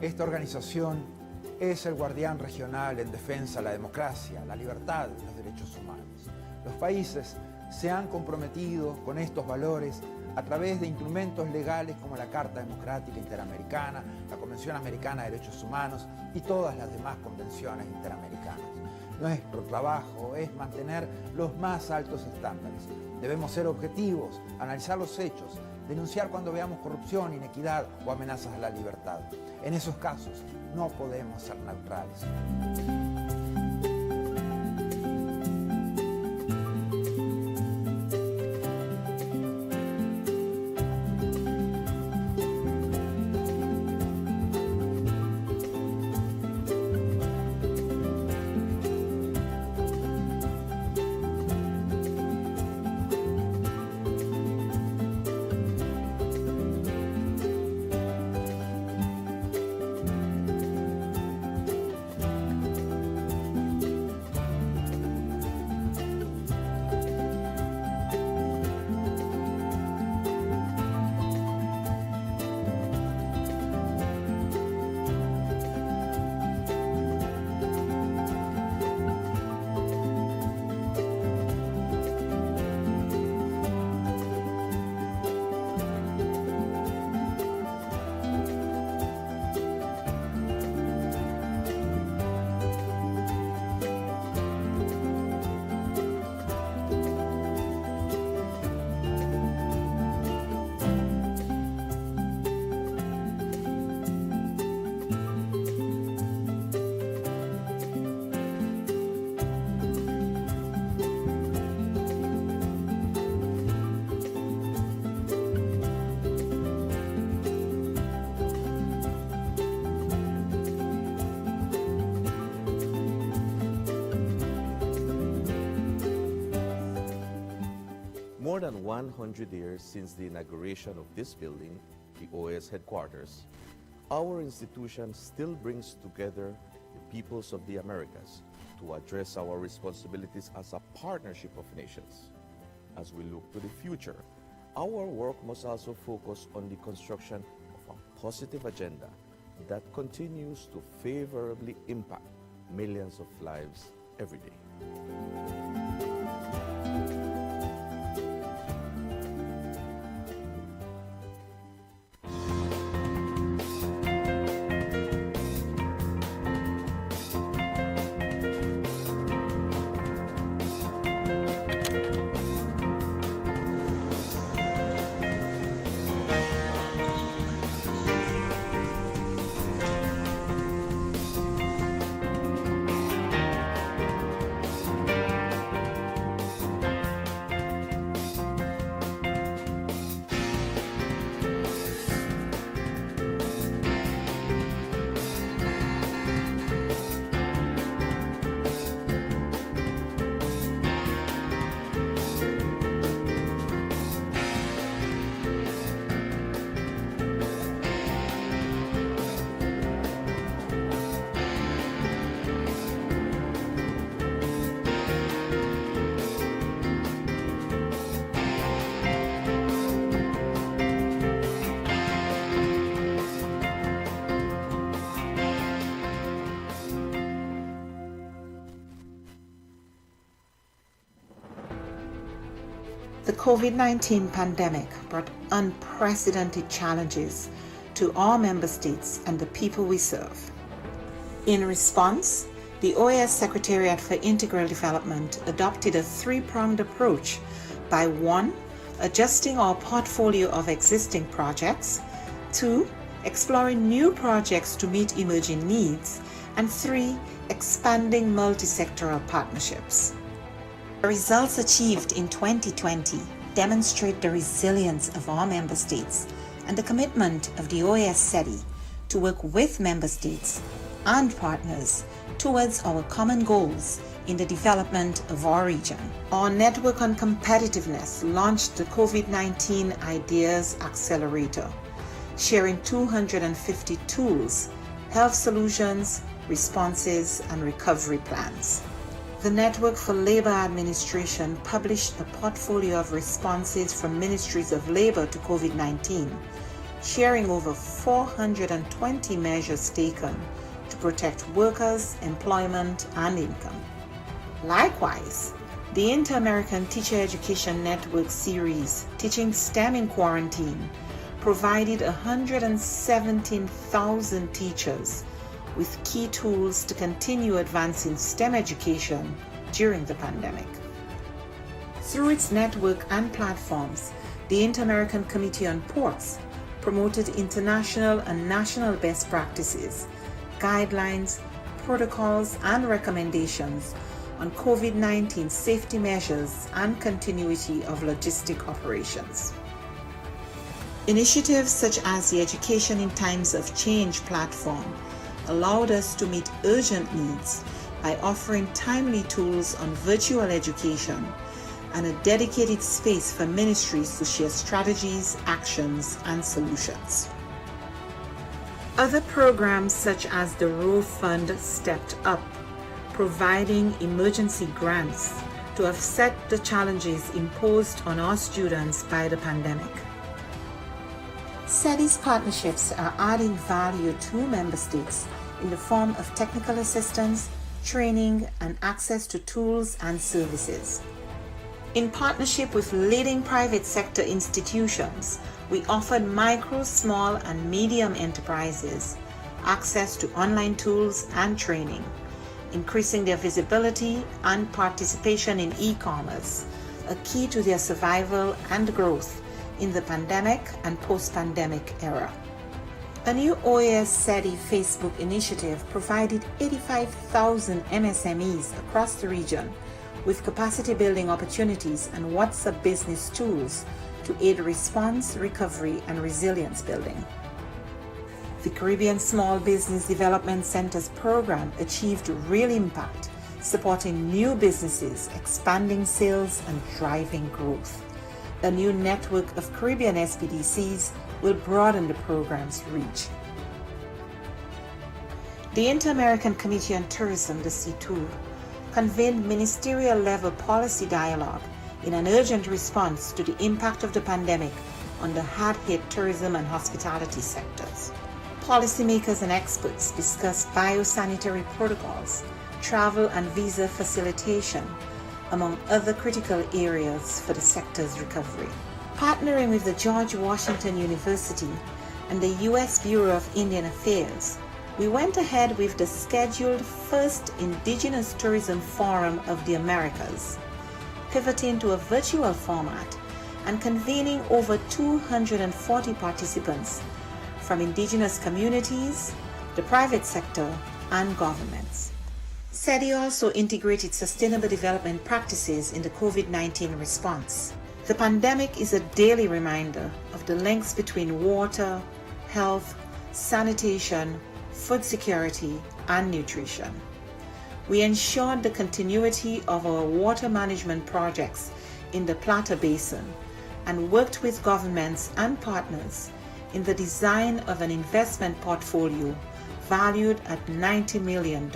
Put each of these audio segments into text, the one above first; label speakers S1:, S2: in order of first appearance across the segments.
S1: Esta organización es el guardián regional en defensa de la democracia, la libertad y los derechos humanos. Los países se han comprometido con estos valores a través de instrumentos legales como la Carta Democrática Interamericana, la Convención Americana de Derechos Humanos y todas las demás convenciones interamericanas. Nuestro trabajo es mantener los más altos estándares. Debemos ser objetivos, analizar los hechos, denunciar cuando veamos corrupción, inequidad o amenazas a la libertad. En esos casos no podemos ser neutrales.
S2: More than 100 years since the inauguration of this building, the OAS headquarters, our institution still brings together the peoples of the Americas to address our responsibilities as a partnership of nations. As we look to the future, our work must also focus on the construction of a positive agenda that continues to favorably impact millions of lives every day.
S3: The COVID-19 pandemic brought unprecedented challenges to our member states and the people we serve. In response, the OAS Secretariat for Integral Development adopted a three-pronged approach by 1. Adjusting our portfolio of existing projects, 2. Exploring new projects to meet emerging needs, and 3. Expanding multi-sectoral partnerships. The results achieved in 2020 demonstrate the resilience of our member states and the commitment of the OAS SETI to work with member states and partners towards our common goals in the development of our region. Our Network on Competitiveness launched the COVID-19 Ideas Accelerator, sharing 250 tools, health solutions, responses, and recovery plans. The Network for Labor Administration published a portfolio of responses from ministries of labor to COVID-19, sharing over 420 measures taken to protect workers, employment, and income. Likewise, the Inter-American Teacher Education Network series, Teaching STEM in Quarantine, provided 117,000 teachers with key tools to continue advancing STEM education during the pandemic. Through its network and platforms, the Inter-American Committee on Ports promoted international and national best practices, guidelines, protocols, and recommendations on COVID-19 safety measures and continuity of logistic operations. Initiatives such as the Education in Times of Change platform allowed us to meet urgent needs by offering timely tools on virtual education and a dedicated space for ministries to share strategies, actions, and solutions. Other programs such as the Row Fund stepped up, providing emergency grants to offset the challenges imposed on our students by the pandemic. SETI's partnerships are adding value to member states in the form of technical assistance, training, and access to tools and services. In partnership with leading private sector institutions, we offered micro, small, and medium enterprises access to online tools and training, increasing their visibility and participation in e-commerce, a key to their survival and growth in the pandemic and post-pandemic era. A new OAS SETI Facebook initiative provided 85,000 MSMEs across the region with capacity building opportunities and WhatsApp business tools to aid response, recovery, and resilience building. The Caribbean Small Business Development Centers program achieved real impact, supporting new businesses, expanding sales, and driving growth. The new network of Caribbean SBDCs will broaden the program's reach. The Inter-American Committee on Tourism, the CTOUR, convened ministerial-level policy dialogue in an urgent response to the impact of the pandemic on the hard-hit tourism and hospitality sectors. Policymakers and experts discussed biosanitary protocols, travel and visa facilitation, among other critical areas for the sector's recovery. Partnering with the George Washington University and the U.S. Bureau of Indian Affairs, we went ahead with the scheduled first Indigenous Tourism Forum of the Americas, pivoting to a virtual format and convening over 240 participants from indigenous communities, the private sector, and governments. SETI also integrated sustainable development practices in the COVID-19 response. The pandemic is a daily reminder of the links between water, health, sanitation, food security, and nutrition. We ensured the continuity of our water management projects in the Plata Basin and worked with governments and partners in the design of an investment portfolio valued at $90 million.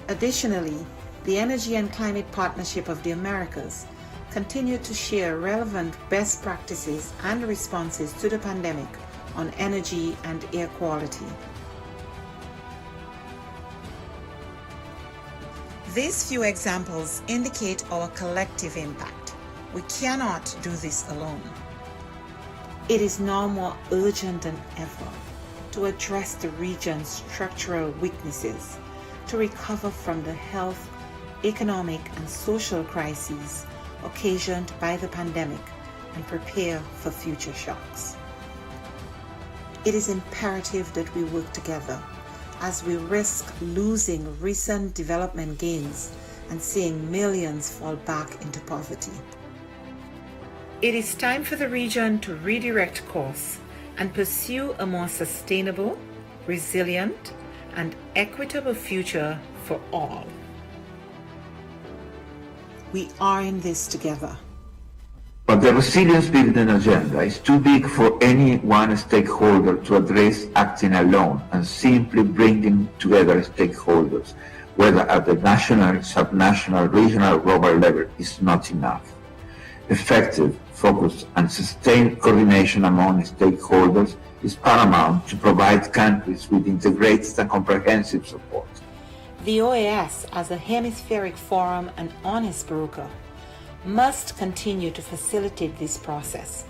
S3: Additionally, the Energy and Climate Partnership of the Americas continued to share relevant best practices and responses to the pandemic on energy and air quality. These few examples indicate our collective impact. We cannot do this alone. It is now more urgent than ever to address the region's structural weaknesses, to recover from the health, economic, and social crises occasioned by the pandemic and prepare for future shocks. It is imperative that we work together as we risk losing recent development gains and seeing millions fall back into poverty. It is time for the region to redirect course and pursue a more sustainable, resilient, and equitable future for all. We are in this together.
S4: But the resilience building agenda is too big for any one stakeholder to address acting alone, and simply bringing together stakeholders, whether at the national, subnational, regional, or global level, is not enough. Effective, focused, and sustained coordination among stakeholders is paramount to provide countries with integrated and comprehensive support.
S3: The OAS, as a hemispheric forum and honest broker, must continue to facilitate this process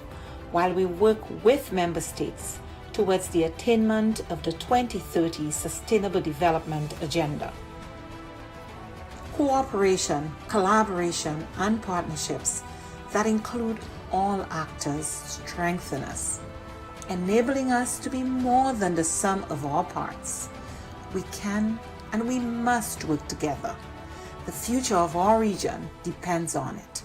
S3: while we work with member states towards the attainment of the 2030 Sustainable Development Agenda. Cooperation, collaboration, and partnerships that include all actors strengthen us, enabling us to be more than the sum of our parts. We can and we must work together. The future of our region depends on it.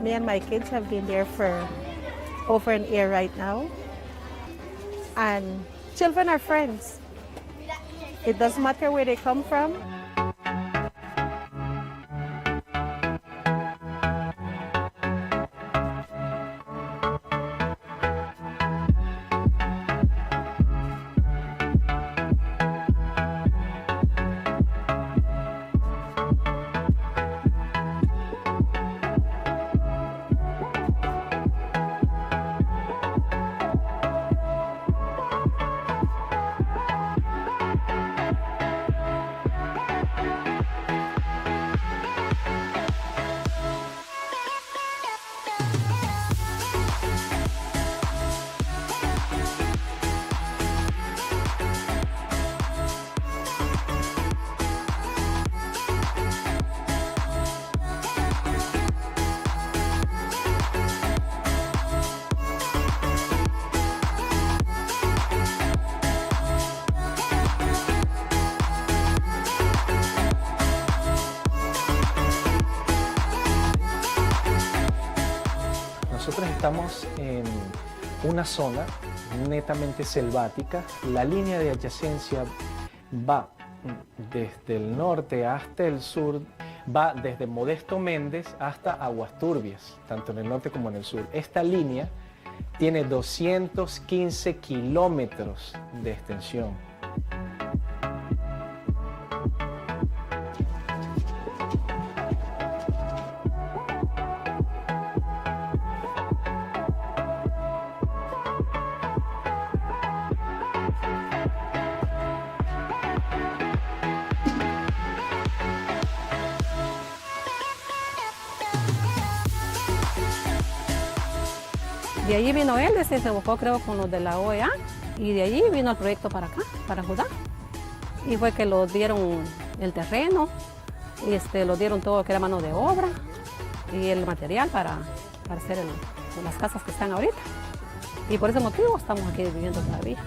S5: Me and my kids have been there for over an year right now. And children are friends. It doesn't matter where they come from.
S6: Nosotros estamos en una zona netamente selvática. La línea de adyacencia va desde el norte hasta el sur, va desde Modesto Méndez hasta Aguas Turbias, tanto en el norte como en el sur. Esta línea tiene 215 kilómetros de extensión.
S5: De allí vino él, se buscó creo con los de la OEA y de allí vino el proyecto para acá, para Judá. Y fue que lo dieron el terreno, y lo dieron todo que era mano de obra y el material para hacer las casas que están ahorita. Y por ese motivo estamos aquí viviendo todavía.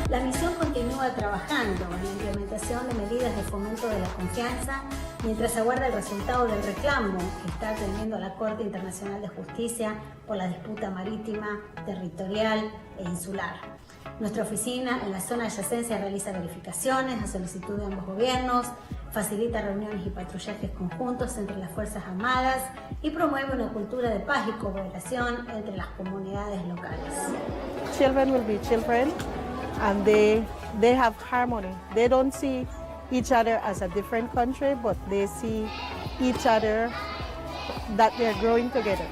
S7: La misión continúa trabajando en la implementación de medidas de fomento de la confianza mientras aguarda el resultado del reclamo que está atendiendo la Corte Internacional de Justicia por la disputa marítima, territorial e insular. Nuestra oficina en la zona de adyacencia realiza verificaciones a solicitud de ambos gobiernos facilita reuniones y patrullajes conjuntos entre las Fuerzas Armadas y promueve una cultura de paz y cooperación entre las comunidades locales.
S8: Children will be children and they have harmony. They don't see each other as a different country, but they see each other that they're growing together.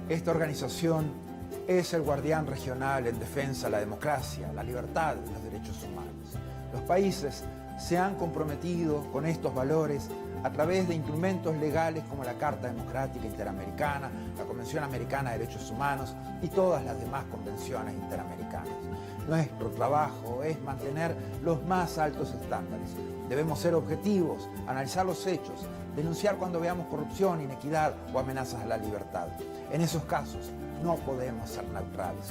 S1: Esta organización es el guardián regional en defensa de la democracia, la libertad y los derechos humanos. Los países se han comprometido con estos valores a través de instrumentos legales como la Carta Democrática Interamericana, la Convención Americana de Derechos Humanos y todas las demás convenciones interamericanas. Nuestro trabajo es mantener los más altos estándares. Debemos ser objetivos, analizar los hechos, denunciar cuando veamos corrupción, inequidad o amenazas a la libertad. En esos casos no podemos ser neutrales.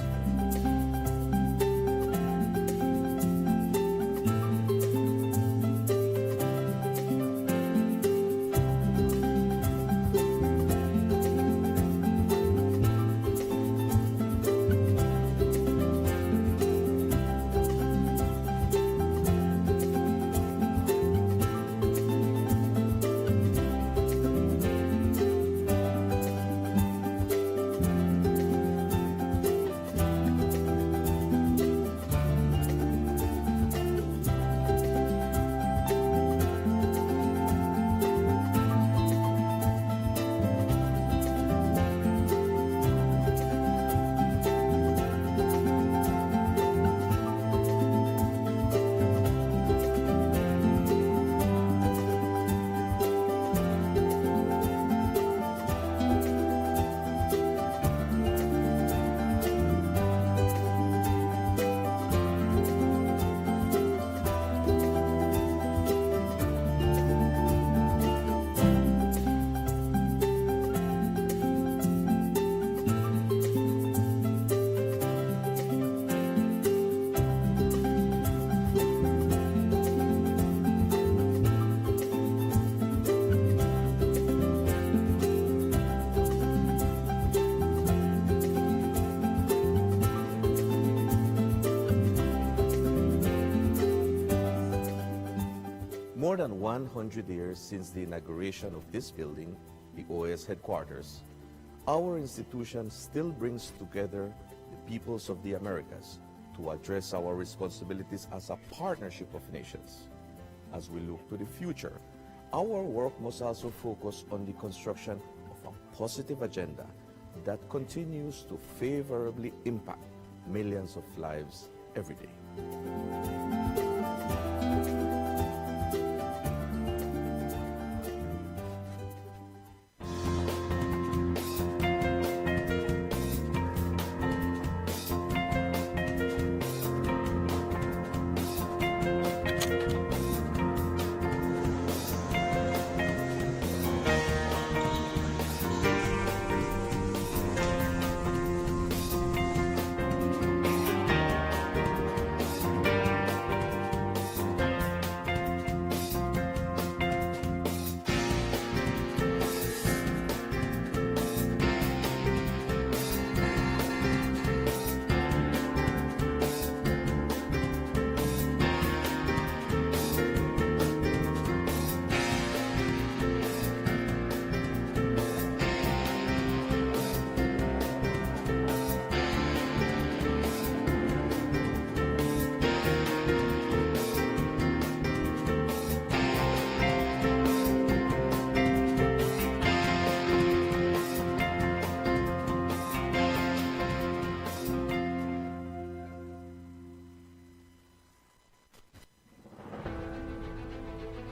S2: than 100 years since the inauguration of this building, the OAS headquarters, our institution still brings together the peoples of the Americas to address our responsibilities as a partnership of nations. As we look to the future, our work must also focus on the construction of a positive agenda that continues to favorably impact millions of lives every day.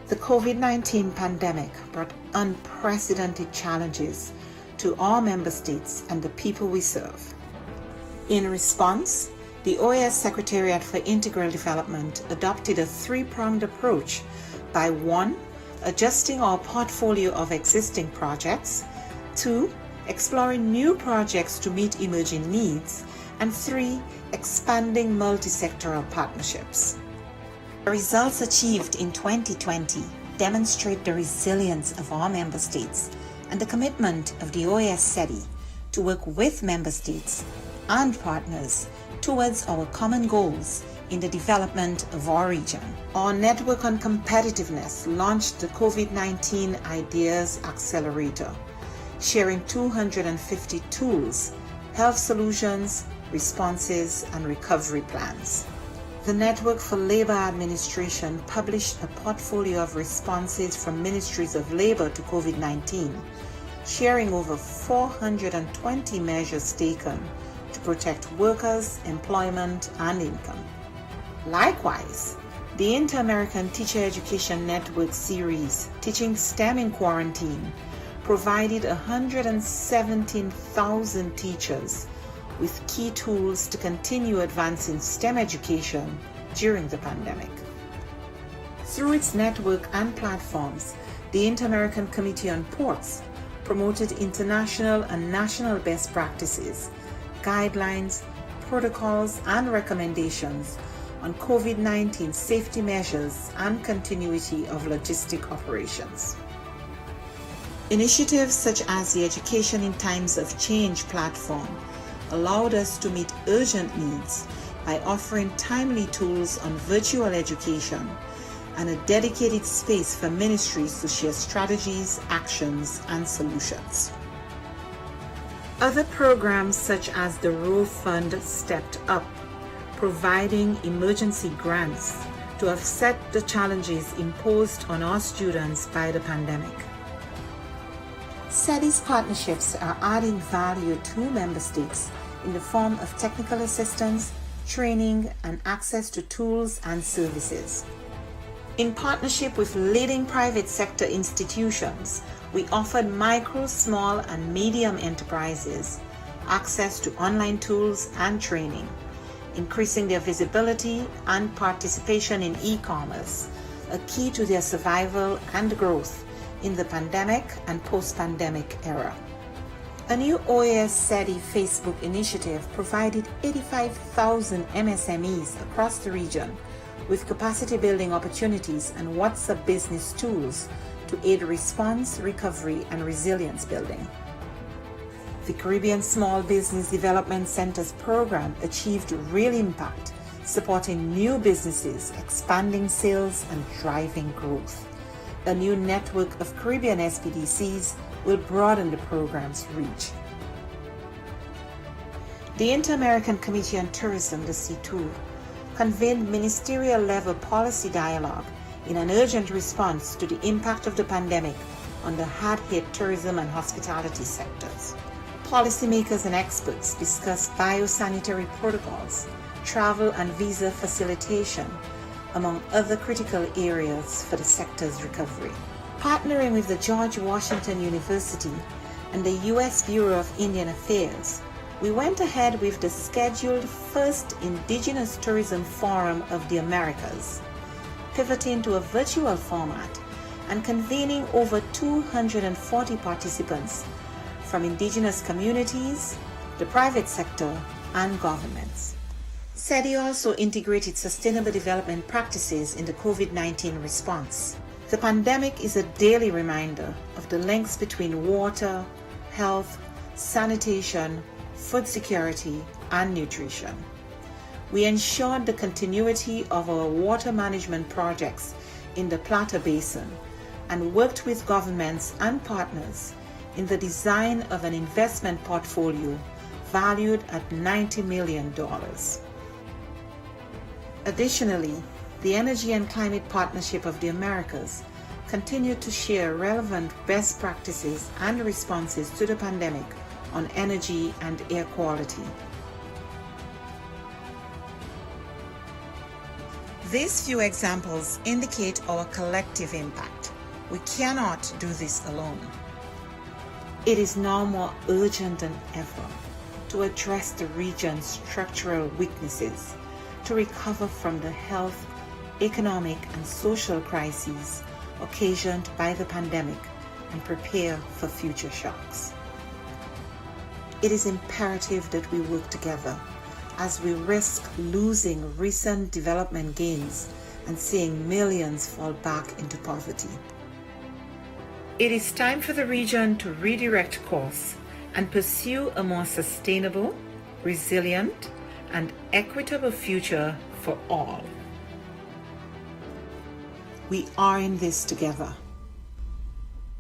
S3: The COVID-19 pandemic brought unprecedented challenges to all member states and the people we serve. In response, the OAS Secretariat for Integral Development adopted a three-pronged approach by 1. Adjusting our portfolio of existing projects, 2. Exploring new projects to meet emerging needs, and 3. Expanding multi-sectoral partnerships. The results achieved in 2020 demonstrate the resilience of our member states and the commitment of the OAS SETI to work with member states and partners towards our common goals in the development of our region. Our Network on Competitiveness launched the COVID-19 Ideas Accelerator, sharing 250 tools, health solutions, responses, and recovery plans. The Network for Labor Administration published a portfolio of responses from ministries of labor to COVID-19, sharing over 420 measures taken to protect workers, employment, and income. Likewise, the Inter-American Teacher Education Network series, Teaching STEM in Quarantine, provided 117,000 teachers with key tools to continue advancing STEM education during the pandemic. Through its network and platforms, the Inter-American Committee on Ports promoted international and national best practices, guidelines, protocols, and recommendations on COVID-19 safety measures and continuity of logistic operations. Initiatives such as the Education in Times of Change platform allowed us to meet urgent needs by offering timely tools on virtual education and a dedicated space for ministries to share strategies, actions, and solutions. Other programs such as the Row Fund stepped up, providing emergency grants to offset the challenges imposed on our students by the pandemic. SETI's partnerships are adding value to member states in the form of technical assistance, training, and access to tools and services. In partnership with leading private sector institutions, we offered micro, small, and medium enterprises access to online tools and training, increasing their visibility and participation in e-commerce, a key to their survival and growth in the pandemic and post-pandemic era. A new OAS SETI Facebook initiative provided 85,000 MSMEs across the region with capacity building opportunities and WhatsApp business tools to aid response, recovery, and resilience building. The Caribbean Small Business Development Centers program achieved real impact, supporting new businesses, expanding sales, and driving growth. A new network of Caribbean SPDCs will broaden the program's reach. The Inter-American Committee on Tourism, the C2, convened ministerial-level policy dialogue in an urgent response to the impact of the pandemic on the hard-hit tourism and hospitality sectors. Policymakers and experts discussed biosanitary protocols, travel and visa facilitation, among other critical areas for the sector's recovery. Partnering with the George Washington University and the U.S. Bureau of Indian Affairs, we went ahead with the scheduled first Indigenous Tourism Forum of the Americas, pivoting to a virtual format and convening over 240 participants from indigenous communities, the private sector, and governments. SETI also integrated sustainable development practices in the COVID-19 response. The pandemic is a daily reminder of the links between water, health, sanitation, food security, and nutrition. We ensured the continuity of our water management projects in the Plata Basin and worked with governments and partners in the design of an investment portfolio valued at $90 million. Additionally, the Energy and Climate Partnership of the Americas continued to share relevant best practices and responses to the pandemic on energy and air quality. These few examples indicate our collective impact. We cannot do this alone. It is now more urgent than ever to address the region's structural weaknesses, to recover from the health, economic, and social crises occasioned by the pandemic and prepare for future shocks. It is imperative that we work together as we risk losing recent development gains and seeing millions fall back into poverty. It is time for the region to redirect course and pursue a more sustainable, resilient, and equitable future for all. We are in this together.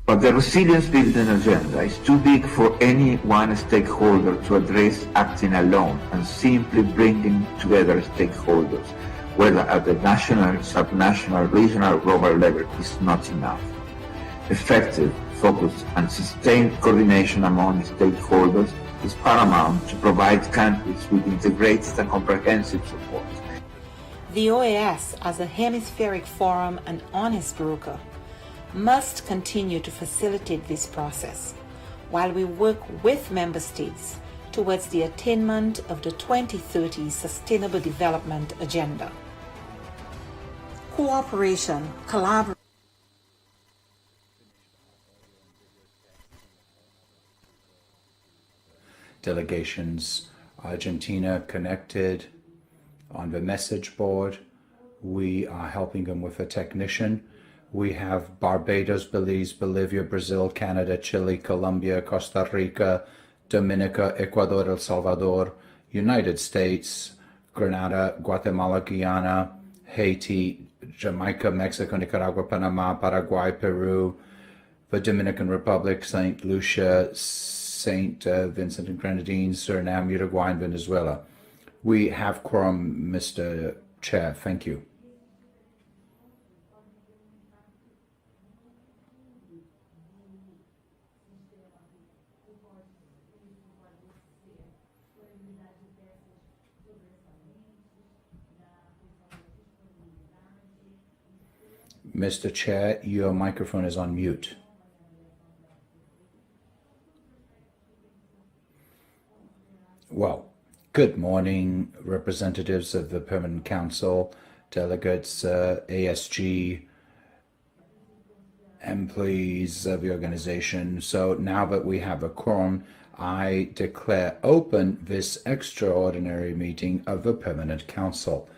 S4: But the resilience building agenda is too big for any one stakeholder to address acting alone, and simply bringing together stakeholders, whether at the national, subnational, regional, or global level, is not enough. Effective, focused, and sustained coordination among stakeholders is paramount to provide countries with integrated and comprehensive support.
S3: The OAS, as a hemispheric forum and honest broker, must continue to facilitate this process while we work with member states towards the attainment of the 2030 Sustainable Development Agenda. Cooperation, collaboration,
S9: delegations, Argentina connected on the message board. We are helping them with a technician. We have Barbados, Belize, Bolivia, Brazil, Canada, Chile, Colombia, Costa Rica, Dominica, Ecuador, El Salvador, United States, Grenada, Guatemala, Guyana, Haiti, Jamaica, Mexico, Nicaragua, Panama, Paraguay, Peru, the Dominican Republic, St. Lucia, St. Vincent and Grenadines, Suriname, Uruguay, and Venezuela. We have quorum, Mr. Chair. Thank you. Mr. Chair, your microphone is on mute. Well, good morning, representatives of the Permanent Council, delegates, ASG, employees of the organization. So now that we have a quorum, I declare open this extraordinary meeting of the Permanent Council,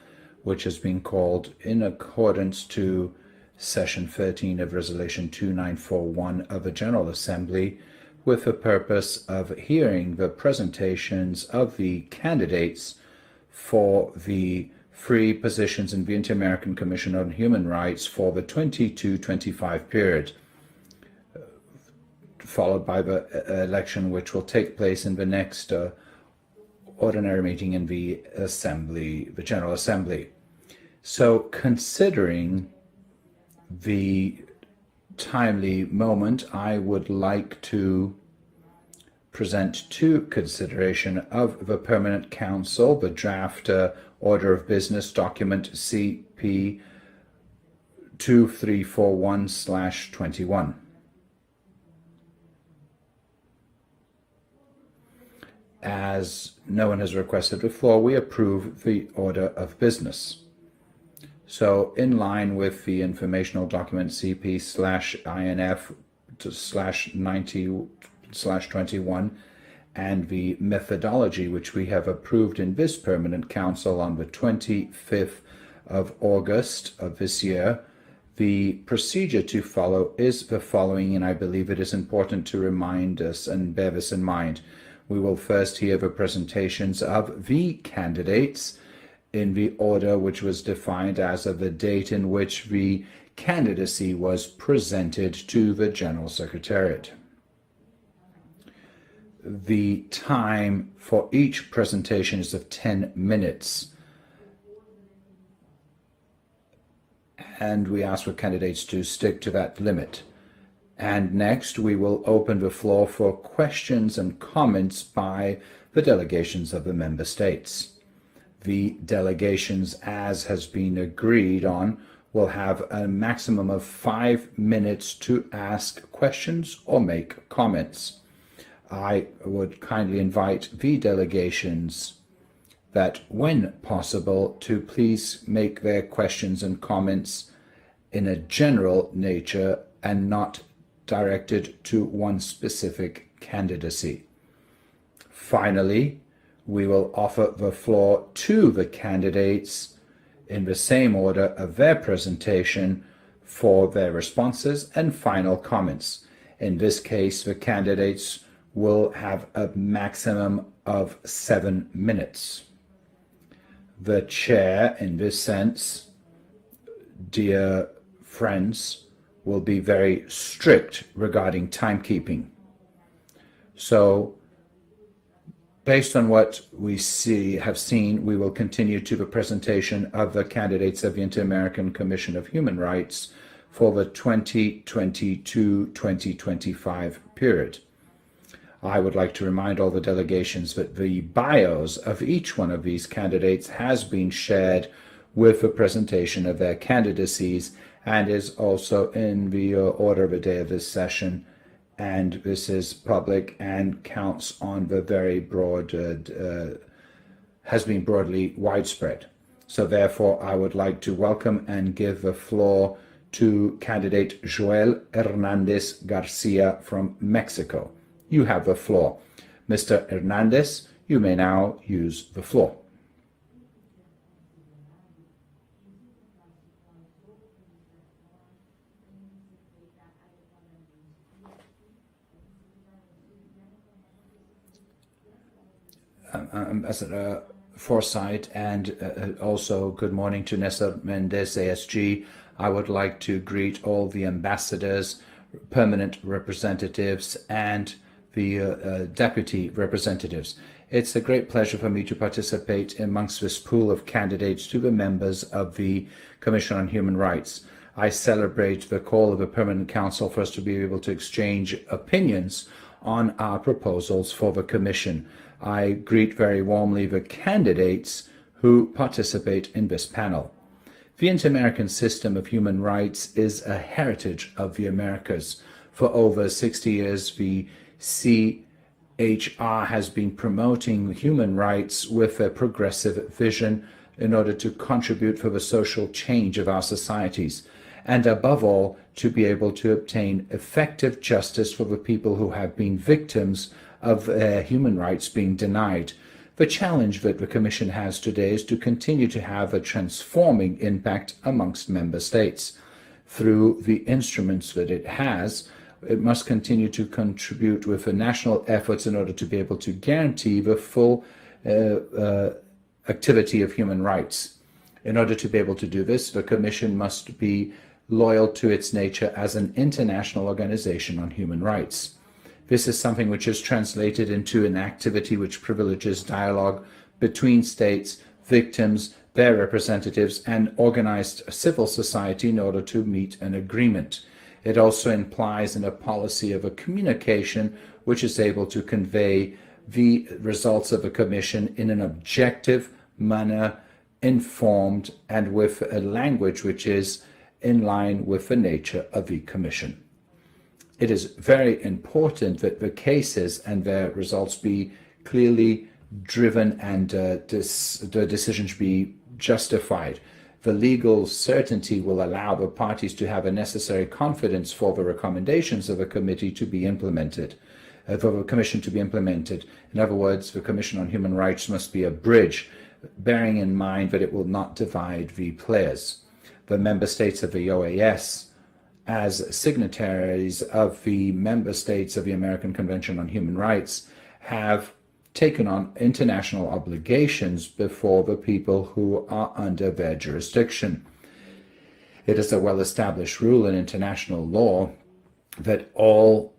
S9: which has been called in accordance to Session 13 of Resolution 2941 of the General Assembly, with the purpose of hearing the presentations of the candidates for the free positions in the Inter-American Commission on Human Rights for the 22-25 period, followed by the election which will take place in the next ordinary meeting in the Assembly, the General Assembly. So considering the timely moment, I would like to present to consideration of the Permanent Council the draft Order of Business document CP 2341/21. As no one has requested the floor, we approve the order of business. So in line with the informational document CP/INF/90/21 and the methodology which we have approved in this Permanent Council on the 25th of August of this year, the procedure to follow is the following, and I believe it is important to remind us and bear this in mind. We will first hear the presentations of the candidates in the order which was defined as of the date in which the candidacy was presented to the General Secretariat. The time for each presentation is of 10 minutes. And we ask for candidates to stick to that limit. And next, we will open the floor for questions and comments by the delegations of the member states. The delegations, as has been agreed on, will have a maximum of 5 minutes to ask questions or make comments. I would kindly invite the delegations that, when possible, to please make their questions and comments in a general nature and not directed to one specific candidacy. Finally, we will offer the floor to the candidates in the same order of their presentation for their responses and final comments. In this case, the candidates will have a maximum of 7 minutes. The chair, in this sense, dear friends, will be very strict regarding timekeeping. So, based on what we have seen, we will continue to the presentation of the candidates of the Inter-American Commission of Human Rights for the 2022-2025 period. I would like to remind all the delegations that the bios of each one of these candidates has been shared with the presentation of their candidacies and is also in the order of the day of this session. And this is public and counts on the very broad, has been broadly widespread. So therefore, I would like to welcome and give the floor to candidate Joel Hernandez Garcia from Mexico. You have the floor. Mr. Hernandez, you may now use the floor. Ambassador Forsyth, and also good morning to Nestor Mendez, ASG. I would like to greet all the ambassadors, permanent representatives, and the deputy representatives. It's a great pleasure for me to participate amongst this pool of candidates to the members of the Commission on Human Rights. I celebrate the call of the Permanent Council for us to be able to exchange opinions on our proposals for the Commission. I greet very warmly the candidates who participate in this panel. The Inter-American System of Human Rights is a heritage of the Americas. For over 60 years, the CHR has been promoting human rights with a progressive vision in order to contribute for the social change of our societies, and above all, to be able to obtain effective justice for the people who have been victims of human rights being denied. The challenge that the Commission has today is to continue to have a transforming impact amongst member states. Through the instruments that it has, it must continue to contribute with the national efforts in order to be able to guarantee the full activity of human rights. In order to be able to do this, the Commission must be loyal to its nature as an international organization on human rights. This is something which is translated into an activity which privileges dialogue between states, victims, their representatives, and organized civil society in order to meet an agreement. It also implies in a policy of a communication which is able to convey the results of a commission in an objective manner, informed, and with a language which is in line with the nature of the commission. It is very important that the cases and their results be clearly driven and the decisions be justified. The legal certainty will allow the parties to have a necessary confidence for the recommendations of a committee to be implemented, for the Commission to be implemented. In other words, the Commission on Human Rights must be a bridge, bearing in mind that it will not divide the players. The member states of the OAS, as signatories of the member states of the American Convention on Human Rights, have taken on international obligations before the people who are under their jurisdiction. It is a well-established rule in international law that all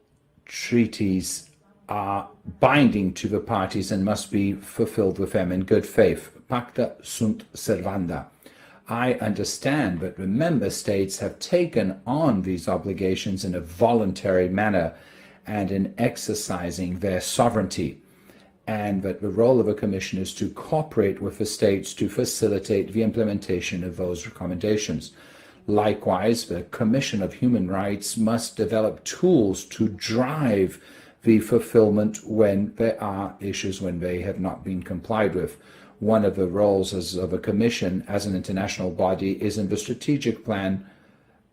S9: treaties are binding to the parties and must be fulfilled with them in good faith. Pacta sunt servanda. I understand that the member states have taken on these obligations in a voluntary manner and in exercising their sovereignty, and that the role of a commission is to cooperate with the states to facilitate the implementation of those recommendations. Likewise, the Commission of Human Rights must develop tools to drive the fulfillment when there are issues when they have not been complied with. One of the roles of a commission as an international body is in the strategic plan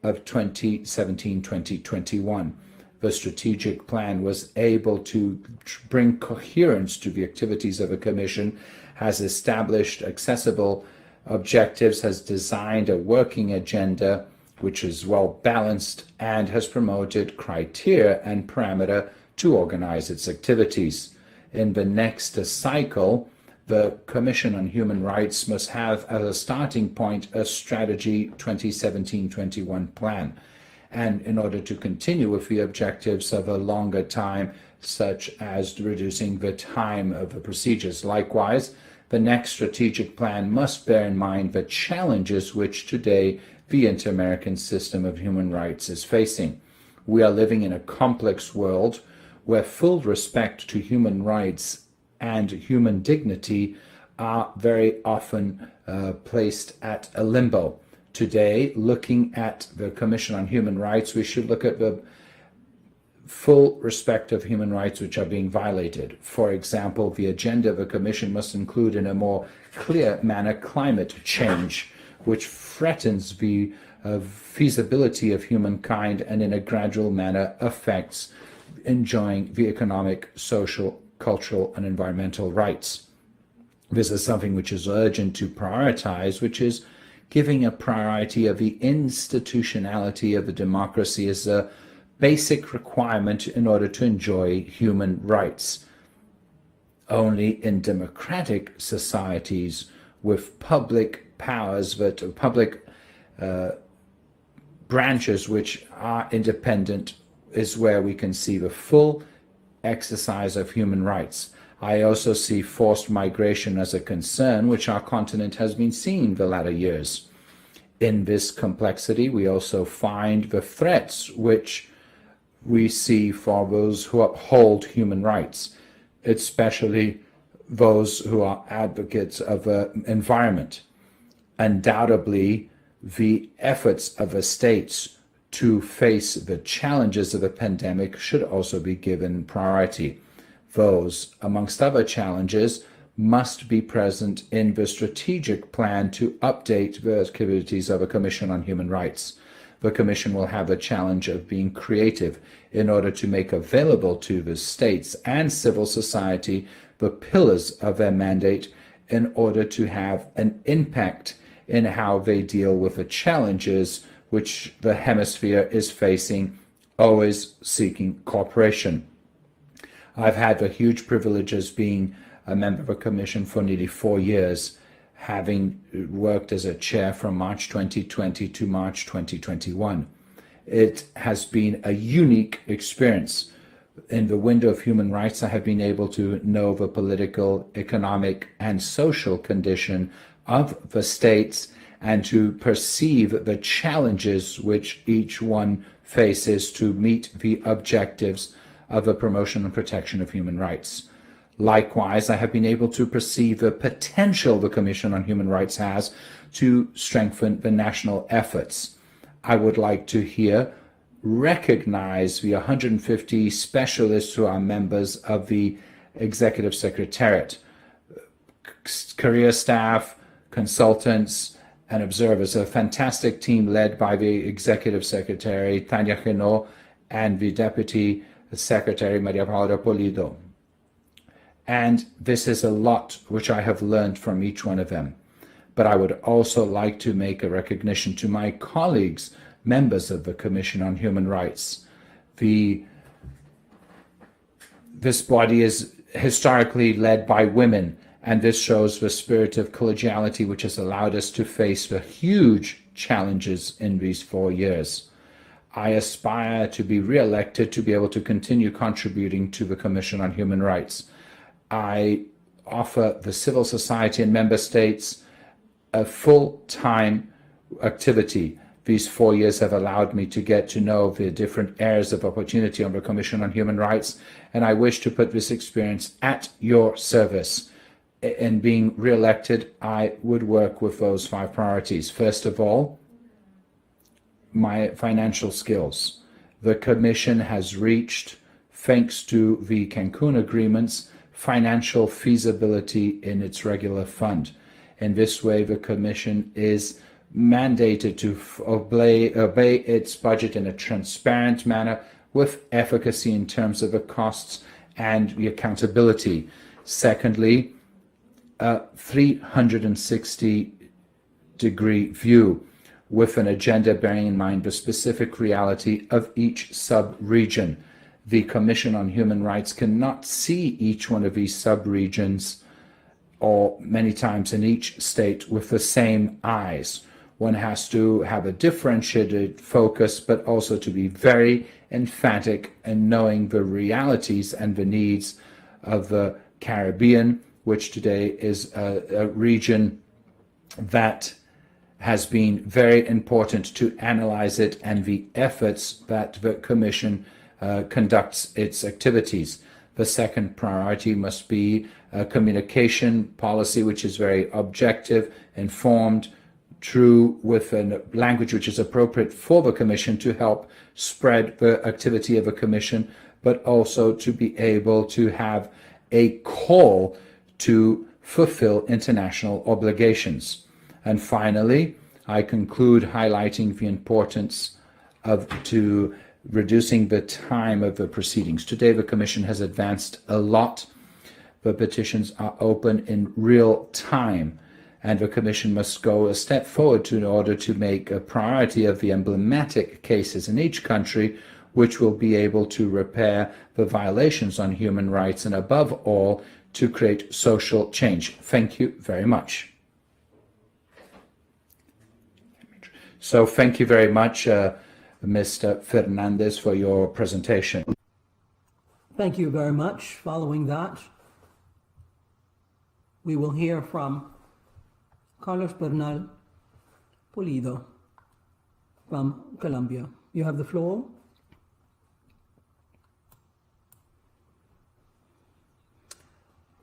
S9: of 2017-2021. The strategic plan was able to bring coherence to the activities of a commission, has established accessible objectives, has designed a working agenda which is well balanced, and has promoted criteria and parameter to organize its activities. In the next cycle, the Commission on Human Rights must have as a starting point a strategy 2017-21 plan. And in order to continue with the objectives of a longer time, such as reducing the time of the procedures. Likewise, the next strategic plan must bear in mind the challenges which today the inter-American system of human rights is facing. We are living in a complex world where full respect to human rights and human dignity are very often placed at a limbo. Today, looking at the Commission on Human Rights, we should look at the full respect of human rights which are being violated. For example, the agenda of a commission must include in a more clear manner climate change, which threatens the feasibility of humankind and in a gradual manner affects enjoying the economic, social, cultural, and environmental rights. This is something which is urgent to prioritize, which is giving a priority of the institutionality of the democracy as a basic requirement in order to enjoy human rights. Only in democratic societies with public powers, but public branches which are independent, is where we can see the full exercise of human rights. I also see forced migration as a concern which our continent has been seeing the latter years. In this complexity, we also find the threats which we see for those who uphold human rights, especially those who are advocates of the environment. Undoubtedly, the efforts of the states to face the challenges of the pandemic should also be given priority. Those, amongst other challenges, must be present in the strategic plan to update the activities of a Commission on Human Rights. The Commission will have the challenge of being creative in order to make available to the states and civil society the pillars of their mandate in order to have an impact in how they deal with the challenges which the hemisphere is facing, always seeking cooperation. I've had the huge privilege as being a member of a commission for nearly 4 years, having worked as a chair from March 2020 to March 2021. It has been a unique experience. In the window of human rights, I have been able to know the political, economic, and social condition of the states and to perceive the challenges which each one faces to meet the objectives of the promotion and protection of human rights. Likewise, I have been able to perceive the potential the Commission on Human Rights has to strengthen the national efforts. I would like to here recognize the 150 specialists who are members of the Executive Secretariat, career staff, consultants, and observers, a fantastic team led by the Executive Secretary, Tania Renaud, and the Deputy Secretary, Maria Paula Polido. And this is a lot which I have learned from each one of them. But I would also like to make a recognition to my colleagues, members of the Commission on Human Rights. This body is historically led by women, and this shows the spirit of collegiality which has allowed us to face the huge challenges in these 4 years. I aspire to be re-elected to be able to continue contributing to the Commission on Human Rights. I offer the civil society and member states a full-time activity. These 4 years have allowed me to get to know the different areas of opportunity on the Commission on Human Rights, and I wish to put this experience at your service. In being re-elected, I would work with those 5 priorities. First of all, my financial skills. The Commission has reached, thanks to the Cancun agreements, financial feasibility in its regular fund. In this way, the Commission is mandated to obey its budget in a transparent manner with efficacy in terms of the costs and the accountability. Secondly, a 360-degree view with an agenda bearing in mind the specific reality of each sub-region. The Commission on Human Rights cannot see each one of these sub-regions, or many times in each state, with the same eyes. One has to have a differentiated focus, but also to be very emphatic in knowing the realities and the needs of the Caribbean, which today is a region that has been very important to analyze it and the efforts that the Commission conducts its activities. The second priority must be a communication policy which is very objective, informed, true, with a language which is appropriate for the Commission to help spread the activity of a Commission, but also to be able to have a call to fulfill international obligations. And finally, I conclude highlighting the importance of reducing the time of the proceedings. Today, the Commission has advanced a lot. The petitions are open in real time, and the Commission must go a step forward in order to make a priority of the emblematic cases in each country, which will be able to repair the violations on human rights and, above all, to create social change. Thank you very much. So thank you very much, Mr. Fernandez, for your presentation.
S10: Thank you very much. Following that, we will hear from Carlos Bernal Pulido from Colombia. You have the floor.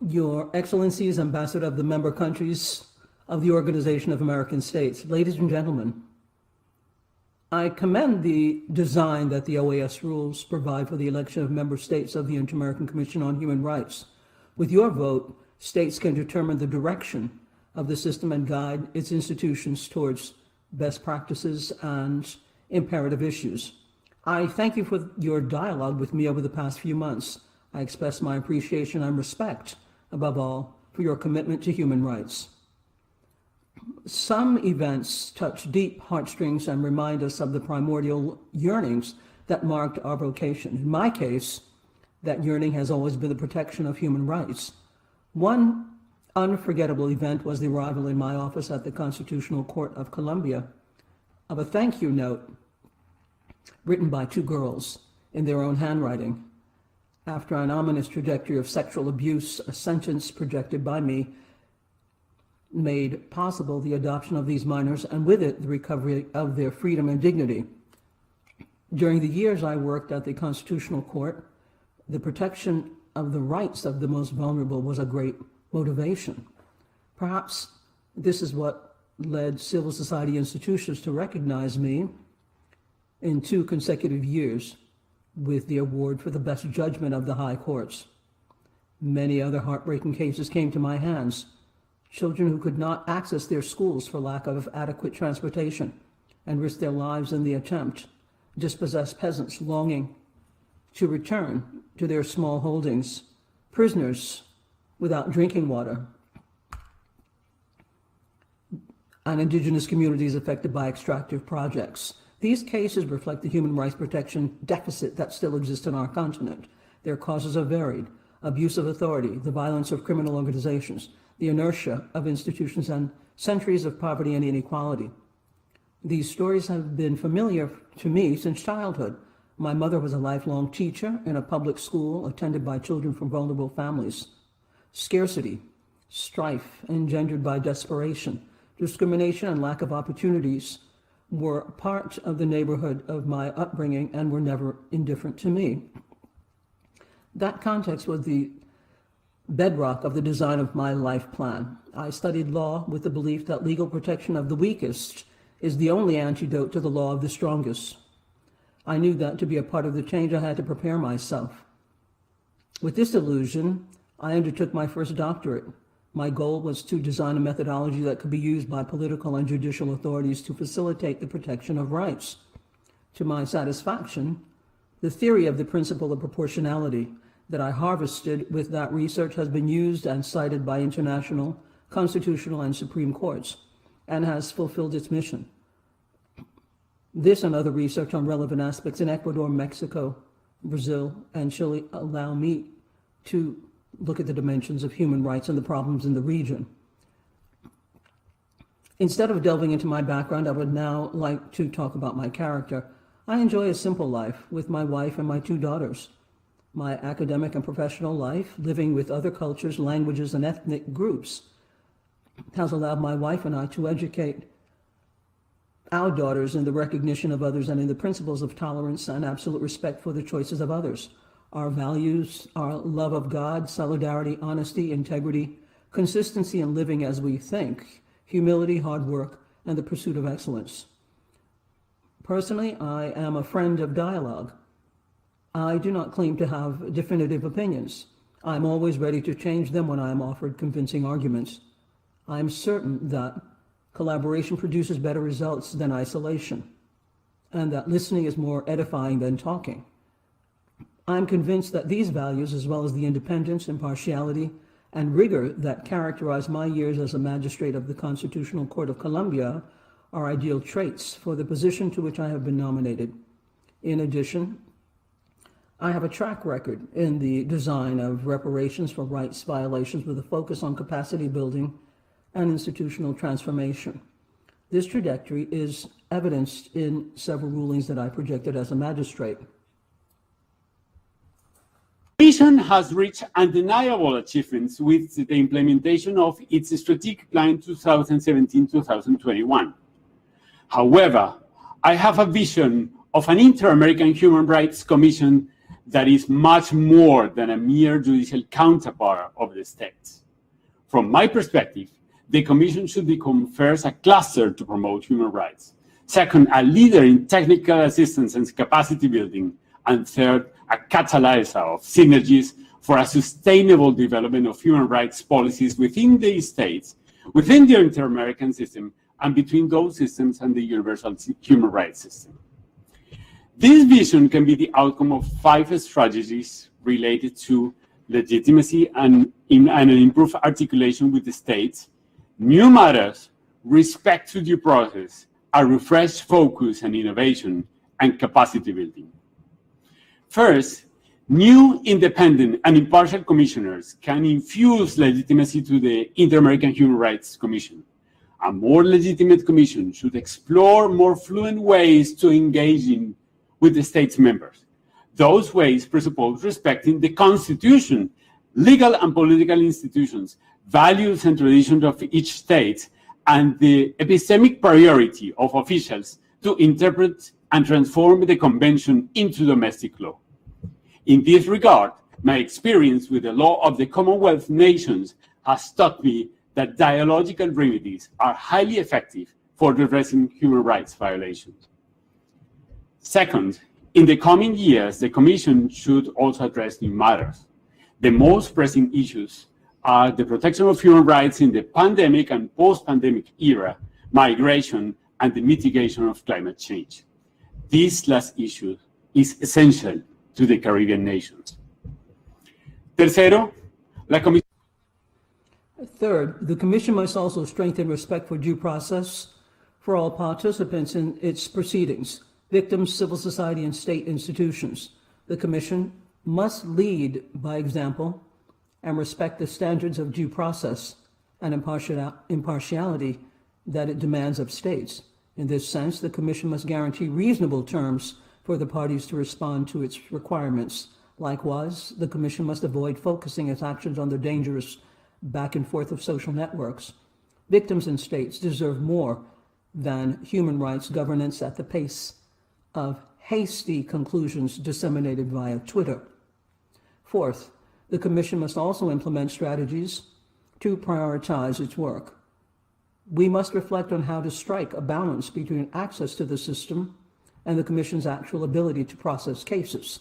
S10: Your Excellencies, Ambassador of the member countries of the Organization of American States, ladies and gentlemen, I commend the design that the OAS rules provide for the election of member states of the Inter-American Commission on Human Rights. With your vote, states can determine the direction of the system and guide its institutions towards best practices and imperative issues. I thank you for your dialogue with me over the past few months. I express my appreciation and respect, above all, for your commitment to human rights. Some events touch deep heartstrings and remind us of the primordial yearnings that marked our vocation. In my case, that yearning has always been the protection of human rights. One unforgettable event was the arrival in my office at the Constitutional Court of Columbia of a thank you note written by two girls in their own handwriting. After an ominous trajectory of sexual abuse, a sentence projected by me made possible the adoption of these minors and with it the recovery of their freedom and dignity. During the years I worked at the Constitutional Court, the protection of the rights of the most vulnerable was a great motivation. Perhaps this is what led civil society institutions to recognize me in 2 consecutive years with the award for the best judgment of the high courts. Many other heartbreaking cases came to my hands. Children who could not access their schools for lack of adequate transportation and risked their lives in the attempt. Dispossessed peasants longing to return to their small holdings. Prisoners without drinking water. And indigenous communities affected by extractive projects. These cases reflect the human rights protection deficit that still exists on our continent. Their causes are varied: abuse of authority, the violence of criminal organizations, the inertia of institutions, and centuries of poverty and inequality. These stories have been familiar to me since childhood. My mother was a lifelong teacher in a public school attended by children from vulnerable families. Scarcity, strife engendered by desperation, discrimination, and lack of opportunities were part of the neighborhood of my upbringing and were never indifferent to me. That context was the bedrock of the design of my life plan. I studied law with the belief that legal protection of the weakest is the only antidote to the law of the strongest. I knew that to be a part of the change, I had to prepare myself. With this illusion, I undertook my first doctorate. My goal was to design a methodology that could be used by political and judicial authorities to facilitate the protection of rights. To my satisfaction, the theory of the principle of proportionality that I harvested with that research has been used and cited by international, constitutional, and Supreme Courts, and has fulfilled its mission. This and other research on relevant aspects in Ecuador, Mexico, Brazil, and Chile allow me to look at the dimensions of human rights and the problems in the region. Instead of delving into my background, I would now like to talk about my character. I enjoy a simple life with my wife and my 2 daughters. My academic and professional life, living with other cultures, languages, and ethnic groups, has allowed my wife and I to educate our daughters in the recognition of others and in the principles of tolerance and absolute respect for the choices of others. Our values, our love of God, solidarity, honesty, integrity, consistency in living as we think, humility, hard work, and the pursuit of excellence. Personally, I am a friend of dialogue. I do not claim to have definitive opinions. I'm always ready to change them when I am offered convincing arguments. I am certain that collaboration produces better results than isolation, and that listening is more edifying than talking. I'm convinced that these values, as well as the independence, impartiality, and rigor that characterize my years as a magistrate of the Constitutional Court of Columbia, are ideal traits for the position to which I have been nominated. In addition, I have a track record in the design of reparations for rights violations with a focus on capacity building and institutional transformation. This trajectory is evidenced in several rulings that I projected as a magistrate.
S11: The Commission has reached undeniable achievements with the implementation of its Strategic Plan 2017-2021. However, I have a vision of an Inter-American Human Rights Commission that is much more than a mere judicial counterpart of the states. From my perspective, the Commission should become first a cluster to promote human rights, second, a leader in technical assistance and capacity building, and third, a catalyzer of synergies for a sustainable development of human rights policies within the states, within the inter-American system, and between those systems and the universal human rights system. This vision can be the outcome of 5 strategies related to legitimacy and an improved articulation with the states, new matters, respect to due process, a refreshed focus and innovation, and capacity building. First, New, independent, and impartial commissioners can infuse legitimacy to the Inter-American Human Rights Commission. A more legitimate commission should explore more fluent ways to engage with the state's members. Those ways presuppose respecting the Constitution, legal and political institutions, values and traditions of each state, and the epistemic priority of officials to interpret and transform the Convention into domestic law. In this regard, my experience with the law of the Commonwealth nations has taught me that dialogical remedies are highly effective for addressing human rights violations. Second, in the coming years, the Commission should also address new matters. The most pressing issues are the protection of human rights in the pandemic and post-pandemic era, migration, and the mitigation of climate change. This last issue is essential to the Caribbean nations. Tercero, la Comisión.
S10: Third, the Commission must also strengthen respect for due process for all participants in its proceedings, victims, civil society, and state institutions. The Commission must lead by example and respect the standards of due process and impartiality that it demands of states. In this sense, the Commission must guarantee reasonable terms for the parties to respond to its requirements. Likewise, the Commission must avoid focusing its actions on the dangerous back and forth of social networks. Victims and states deserve more than human rights governance at the pace of hasty conclusions disseminated via Twitter. Fourth, the Commission must also implement strategies to prioritize its work. We must reflect on how to strike a balance between access to the system and the Commission's actual ability to process cases.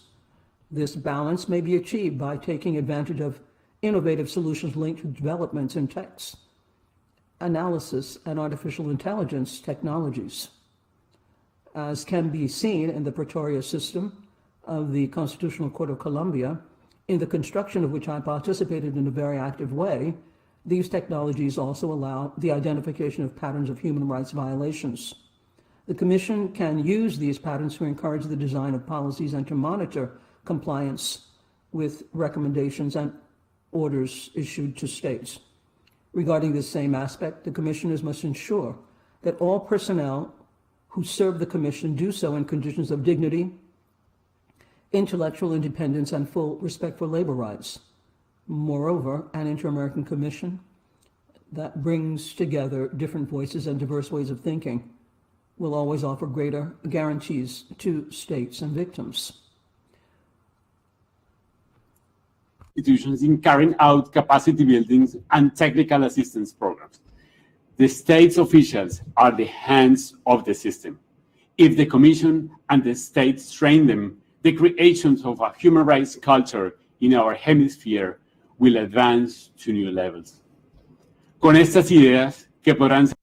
S10: This balance may be achieved by taking advantage of innovative solutions linked to developments in text, analysis, and artificial intelligence technologies. As can be seen in the Pretoria system of the Constitutional Court of Columbia, in the construction of which I participated in a very active way, these technologies also allow the identification of patterns of human rights violations. The Commission can use these patterns to encourage the design of policies and to monitor compliance with recommendations and orders issued to states. Regarding this same aspect, the Commissioners must ensure that all personnel who serve the Commission do so in conditions of dignity, intellectual independence, and full respect for labor rights. Moreover, an Inter-American Commission that brings together different voices and diverse ways of thinking will always offer greater guarantees to states and victims.
S11: Institutions in carrying out capacity buildings and technical assistance programs. The state's officials are the hands of the system. If the Commission and the states train them, the creation of a human rights culture in our hemisphere will advance to new levels. Con estas ideas que podrán.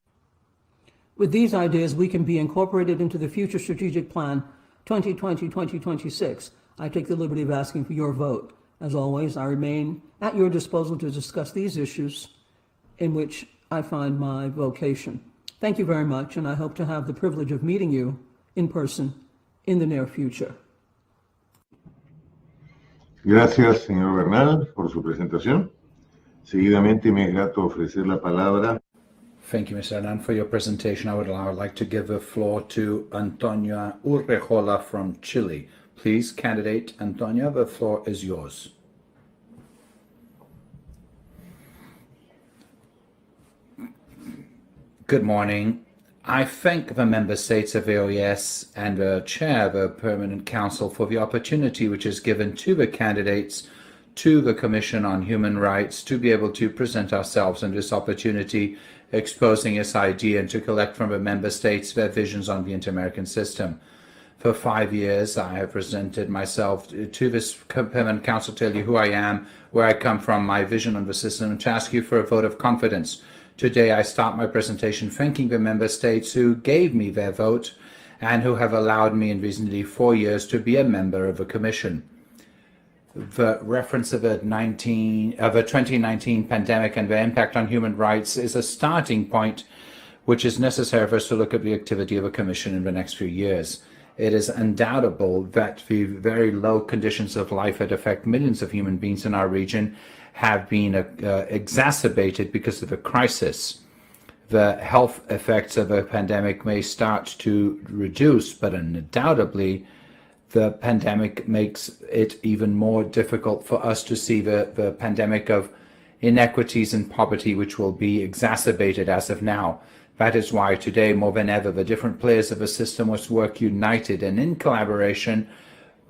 S10: With these ideas, we can be incorporated into the future strategic plan 2020-2026. I take the liberty of asking for your vote. As always, I remain at your disposal to discuss these issues in which I find my vocation. Thank you very much, and I hope to have the privilege of meeting you in person in the near future.
S12: Gracias, señor Bernal, por su presentación. Seguidamente me es grato ofrecer la palabra.
S9: Thank you, Mr. Hernan, for your presentation. I would like to give the floor to Antonia Urrejola from Chile. Please, candidate Antonia, the floor is yours. Good morning. I thank the member states of the OAS and the chair of the Permanent Council for the opportunity which is given to the candidates to the Commission on Human Rights to be able to present ourselves in this opportunity, exposing this idea and to collect from the member states their visions on the inter-American system. For 5 years, I have presented myself to this Permanent Council, tell you who I am, where I come from, my vision on the system, and to ask you for a vote of confidence. Today, I start my presentation thanking the member states who gave me their vote and who have allowed me in recently 4 years to be a member of the Commission. The reference of the 2019 pandemic and the impact on human rights is a starting point which is necessary for us to look at the activity of a Commission in the next few years. it is undoubtable that the very low conditions of life that affect millions of human beings in our region have been exacerbated because of a crisis. The health effects of a pandemic may start to reduce, but undoubtedly the pandemic makes it even more difficult for us to see the pandemic of inequities and poverty, which will be exacerbated as of now. That is why today, more than ever, the different players of the system must work united and in collaboration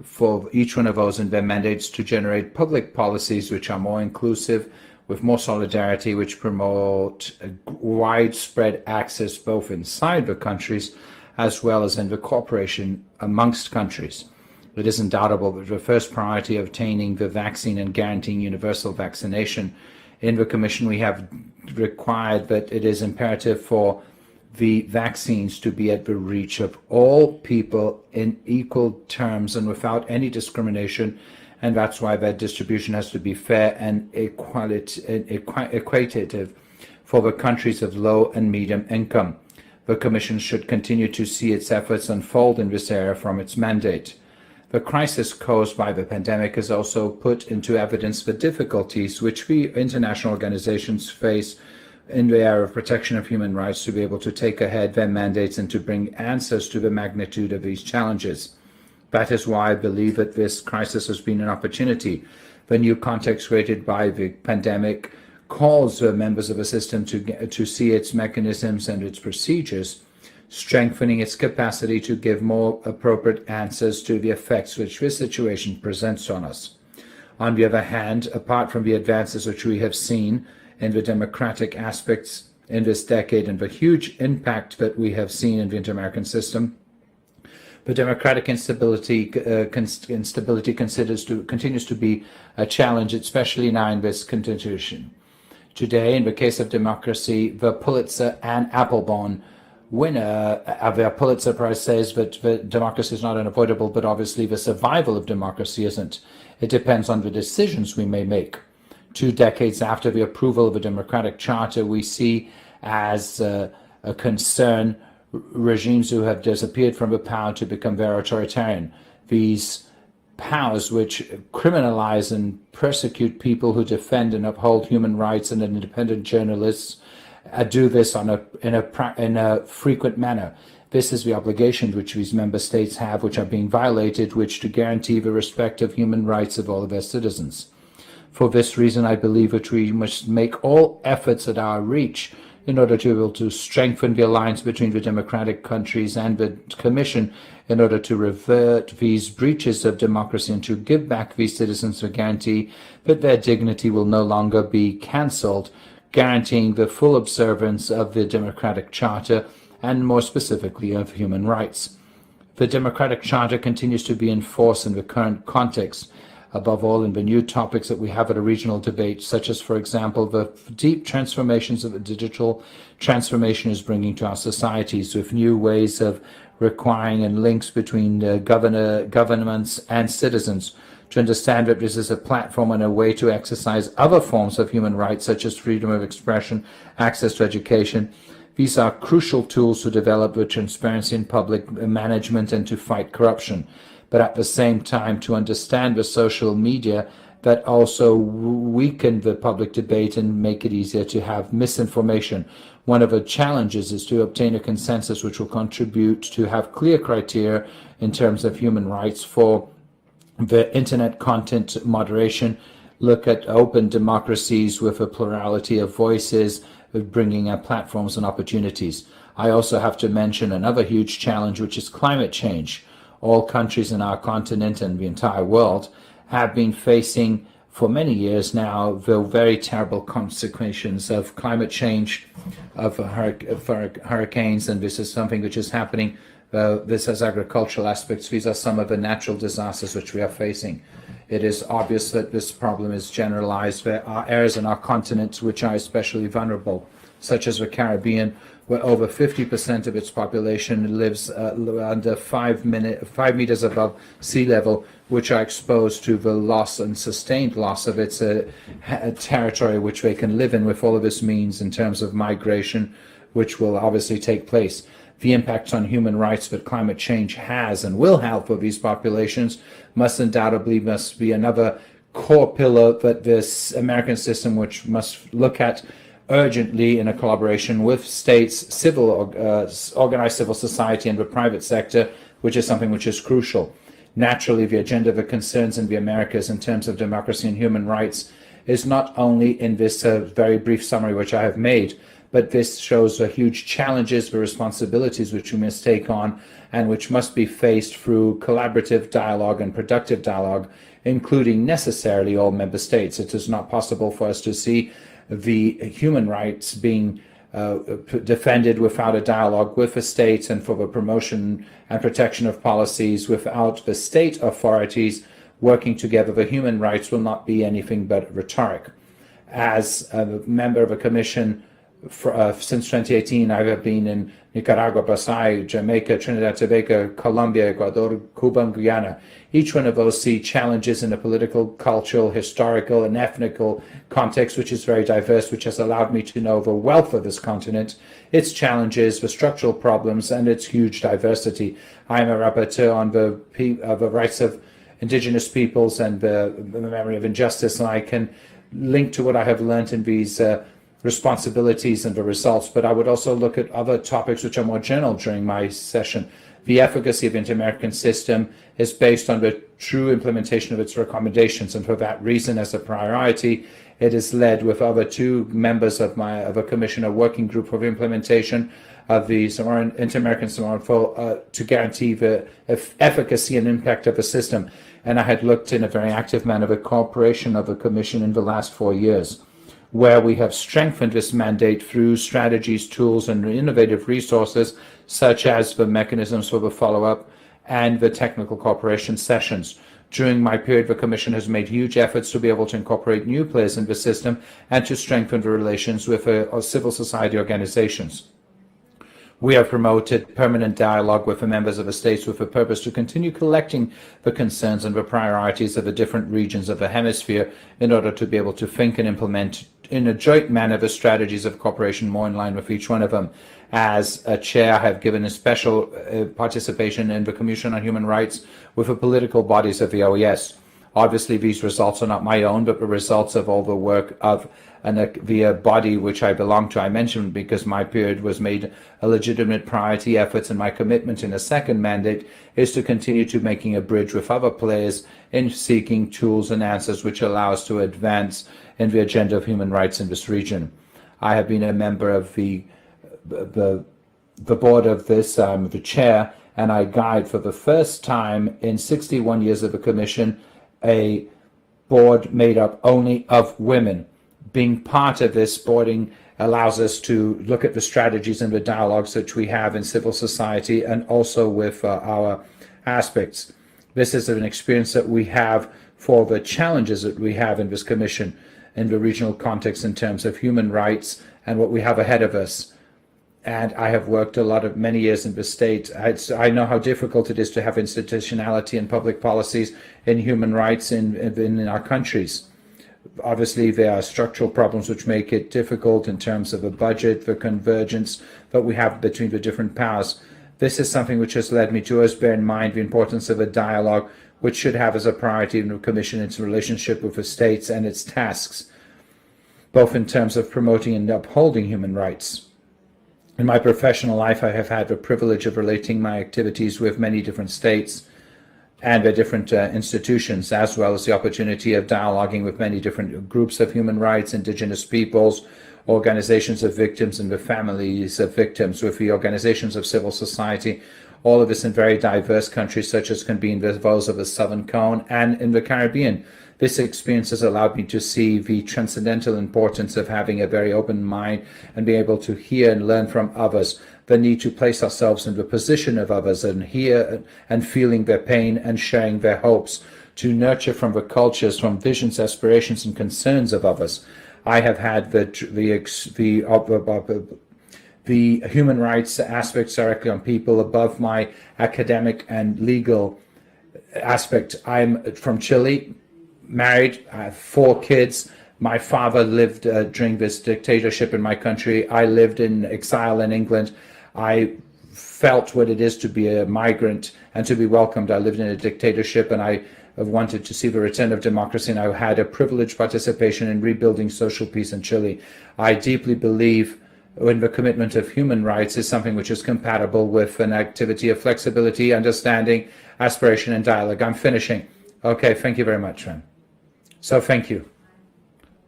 S9: for each one of those in their mandates to generate public policies which are more inclusive, with more solidarity, which promote widespread access both inside the countries as well as in the cooperation amongst countries. It is undoubtable that the first priority of obtaining the vaccine and guaranteeing universal vaccination. In the Commission, we have required that it is imperative for the vaccines to be at the reach of all people in equal terms and without any discrimination, and that's why that distribution has to be fair and equitative for the countries of low and medium income. The Commission should continue to see its efforts unfold in this area from its mandate. The crisis caused by the pandemic has also put into evidence the difficulties which we international organizations face in the area of protection of human rights to be able to take ahead their mandates and to bring answers to the magnitude of these challenges. That is why I believe that this crisis has been an opportunity. The new context created by the pandemic calls members of the system to see its mechanisms and its procedures, strengthening its capacity to give more appropriate answers to the effects which this situation presents on us. On the other hand, apart from the advances which we have seen in the democratic aspects in this decade and the huge impact that we have seen in the inter-American system, the democratic instability continues to be a challenge, especially now in this constitution. Today, in the case of democracy, the Pulitzer and Applebaum winner of the Pulitzer Prize says that the democracy is not unavoidable, but obviously the survival of democracy isn't. It depends on the decisions we may make. 2 decades after the approval of a democratic charter, we see as a concern regimes who have disappeared from the power to become very authoritarian. These powers which criminalize and persecute people who defend and uphold human rights and independent journalists do this in a frequent manner. This is the obligation which these member states have, which are being violated, which to guarantee the respect of human rights of all of their citizens. For this reason, I believe that we must make all efforts at our reach in order to be able to strengthen the alliance between the democratic countries and the Commission in order to revert these breaches of democracy and to give back these citizens a guarantee that their dignity will no longer be cancelled, guaranteeing the full observance of the Democratic Charter and more specifically of human rights. The Democratic Charter continues to be in force in the current context, above all in the new topics that we have at a regional debate, such as, for example, the deep transformations that the digital transformation is bringing to our societies, with new ways of requiring and links between governments and citizens, to understand that this is a platform and a way to exercise other forms of human rights, such as freedom of expression, access to education. These are crucial tools to develop with transparency in public management and to fight corruption. But at the same time, to understand the social media that also weaken the public debate and make it easier to have misinformation. One of the challenges is to obtain a consensus which will contribute to have clear criteria in terms of human rights for the internet content moderation, look at open democracies with a plurality of voices, bringing up platforms and opportunities. I also have to mention another huge challenge, which is climate change. All countries in our continent and the entire world have been facing for many years now the very terrible consequences of climate change, of hurricanes, and this is something which is happening. This has agricultural aspects. These are some of the natural disasters which we are facing. It is obvious that this problem is generalized. There are areas in our continent which are especially vulnerable, such as the Caribbean, where over 50% of its population lives under 5 meters above sea level, which are exposed to the loss and sustained loss of its territory which they can live in, with all of this means in terms of migration, which will obviously take place. the impacts on human rights that climate change has and will have for these populations must be another core pillar that this American system, which must look at urgently in a collaboration with states, organized civil society, and the private sector, which is something which is crucial. Naturally, the agenda of the concerns in the Americas in terms of democracy and human rights is not only in this very brief summary which I have made, but this shows the huge challenges, the responsibilities which we must take on and which must be faced through collaborative dialogue and productive dialogue, including necessarily all member states. It is not possible for us to see the human rights being defended without a dialogue with the states and for the promotion and protection of policies without the state authorities working together. The human rights will not be anything but rhetoric. As a member of a commission since 2018, I have been in Nicaragua, Brazil, Jamaica, Trinidad, Tobago, Colombia, Ecuador, Cuba, and Guyana. Each one of those see challenges in a political, cultural, historical, and ethnical context, which is very diverse, which has allowed me to know the wealth of this continent, its challenges, the structural problems, and its huge diversity. I am a rapporteur on the rights of indigenous peoples and the memory of injustice, and I can link to what I have learned in these responsibilities and the results, but I would also look at other topics which are more general during my session. The efficacy of the Inter-American system is based on the true implementation of its recommendations, and for that reason, as a priority, it is led with other two members of a commission, a working group for the implementation of the Inter-American Samoan to guarantee the efficacy and impact of the system. And I had looked in a very active manner at the cooperation of the commission in the last 4 years, where we have strengthened this mandate through strategies, tools, and innovative resources, such as the mechanisms for the follow-up and the technical cooperation sessions. During my period, the Commission has made huge efforts to be able to incorporate new players in the system and to strengthen the relations with civil society organizations. We have promoted permanent dialogue with the members of the states with the purpose to continue collecting the concerns and the priorities of the different regions of the hemisphere in order to be able to think and implement in a joint manner the strategies of cooperation more in line with each one of them. As a chair, I have given a special participation in the Commission on Human Rights with the political bodies of the OAS. Obviously, these results are not my own, but the results of all the work of the body which I belong to. I mentioned because my period was made a legitimate priority efforts, and my commitment in a second mandate is to continue to making a bridge with other players in seeking tools and answers which allow us to advance in the agenda of human rights in this region. I have been a member of the board of this, the chair, and I guide for the first time in 61 years of the Commission a board made up only of women. Being part of this boarding allows us to look at the strategies and the dialogues that we have in civil society and also with our aspects. This is an experience that we have for the challenges that we have in this commission in the regional context in terms of human rights and what we have ahead of us. And I have worked many years in the state. I know how difficult it is to have institutionality and public policies in human rights in our countries. Obviously, there are structural problems which make it difficult in terms of a budget, the convergence that we have between the different powers. This is something which has led me to always bear in mind the importance of a dialogue which should have as a priority in the Commission its relationship with the states and its tasks, both in terms of promoting and upholding human rights. In my professional life, I have had the privilege of relating my activities with many different states and their different institutions, as well as the opportunity of dialoguing with many different groups of human rights, indigenous peoples, organizations of victims and the families of victims, with the organizations of civil society, all of this in very diverse countries such as can be in those of the Southern Cone and in the Caribbean. This experience has allowed me to see the transcendental importance of having a very open mind and being able to hear and learn from others, the need to place ourselves in the position of others and hear and feeling their pain and sharing their hopes, to nurture from the cultures, from visions, aspirations, and concerns of others. I have had the human rights aspects directly on people above my academic and legal aspect. I'm from Chile, married, I have 4 kids. My father lived during this dictatorship in my country. I lived in exile in England. I felt what it is to be a migrant and to be welcomed. I lived in a dictatorship, and I have wanted to see the return of democracy, and I had a privileged participation in rebuilding social peace in Chile. I deeply believe in the commitment of human rights is something which is compatible with an activity of flexibility, understanding, aspiration, and dialogue. I'm finishing. Okay, thank you very much, Ren. So thank you.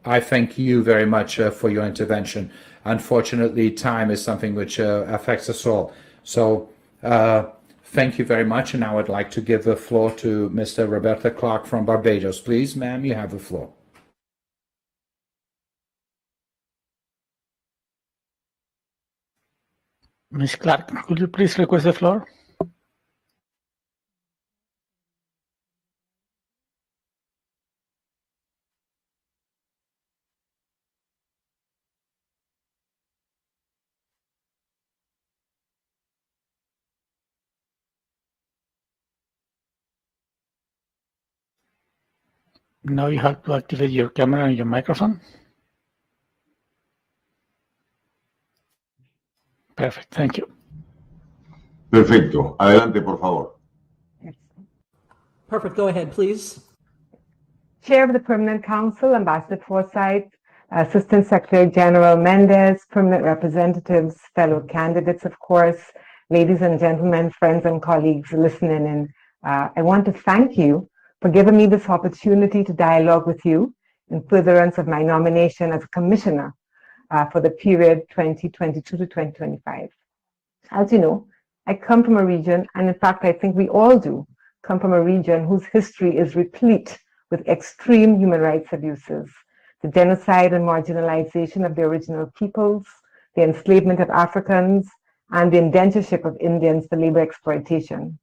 S9: I thank you very much for your intervention. Unfortunately, time is something which affects us all. So thank you very much. And now I'd like to give the floor to Mr. Roberta Clark from Barbados. Please, ma'am, you have the floor.
S13: Ms. Clark, could you please request the floor? Now you have to activate your camera and your microphone. Perfect, thank you.
S12: Perfecto. Adelante, por favor.
S10: Perfect. Go ahead, please.
S14: Chair of the Permanent Council, Ambassador Forsyth, Assistant Secretary General Mendez, permanent representatives, fellow candidates, of course, ladies and gentlemen, friends and colleagues listening in. I want to thank you for giving me this opportunity to dialogue with you in furtherance of my nomination as a commissioner for the period 2022 to 2025. As you know, I come from a region, and in fact, I think we all do, come from a region whose history is replete with extreme human rights abuses, the genocide and marginalization of the original peoples, the enslavement of Africans, and the indentureship of Indians for labor exploitation.